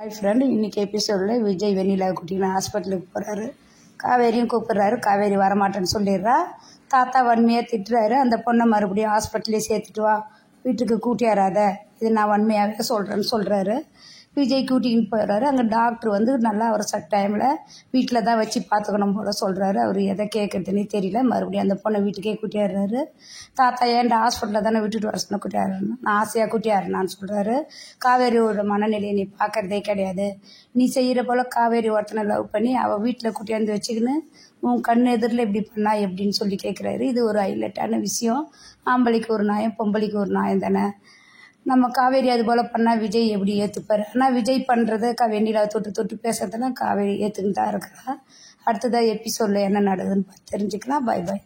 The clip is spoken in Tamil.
ஹாய் ஃப்ரெண்ட், இன்றைக்கி எபிசோடில் விஜய் வெண்ணிலா கூட்டின்னு ஹாஸ்பிட்டலுக்கு போகிறாரு. காவேரியும் கூப்பிட்றாரு. காவேரி வரமாட்டேன்னு சொல்லிடுறா. தாத்தா வன்மையாக திட்டுறாரு. அந்த பொண்ணை மறுபடியும் ஹாஸ்பிட்டலே சேர்த்துட்டு வா, வீட்டுக்கு கூட்டியாராத, இது நான் வன்மையாகவே சொல்கிறேன்னு சொல்கிறாரு. விஜய் கூட்டின்னு போயிடுறாரு. அங்கே டாக்டர் வந்து நல்லா ஒரு டைமில் வீட்டில் தான் வச்சு பார்த்துக்கணும் போல் சொல்கிறாரு. அவர் எதை கேட்குறதுனே தெரியல. மறுபடியும் அந்த பொண்ணை வீட்டுக்கே கூட்டியாடுறாரு. தாத்தா ஏன்டா ஹாஸ்பிட்டலில் தானே விட்டுட்டு வர சொன்ன கூட்டியாடுறேன்னு, நான் ஆசையாக கூட்டியாடுனான்னு சொல்கிறாரு. காவேரியோட மனநிலையை நீ பார்க்குறதே கிடையாது. நீ செய்கிற போல் காவேரி ஒருத்தனை லவ் பண்ணி அவள் வீட்டில் கூட்டியாந்து வச்சுக்கின்னு உன் கண் எதிரில் இப்படி பண்ணா எப்படின்னு சொல்லி கேட்குறாரு. இது ஒரு ஹைலைட்டான விஷயம். ஆம்பளைக்கு ஒரு நியாயம், பொம்பளைக்கு ஒரு நியாயம் தானே. நம்ம காவேரி அது போல் பண்ணால் விஜய் எப்படி ஏற்றுப்பார்? ஆனால் விஜய் பண்ணுறத வெண்ணிலாவை தொட்டு தொட்டு பேசுறதுலாம் காவேரி ஏற்றுக்கிட்டு தான் இருக்கிறா. அடுத்ததாக எபிசோடில் என்ன நடக்குதுன்னு தெரிஞ்சுக்கலாம். பாய் பாய்.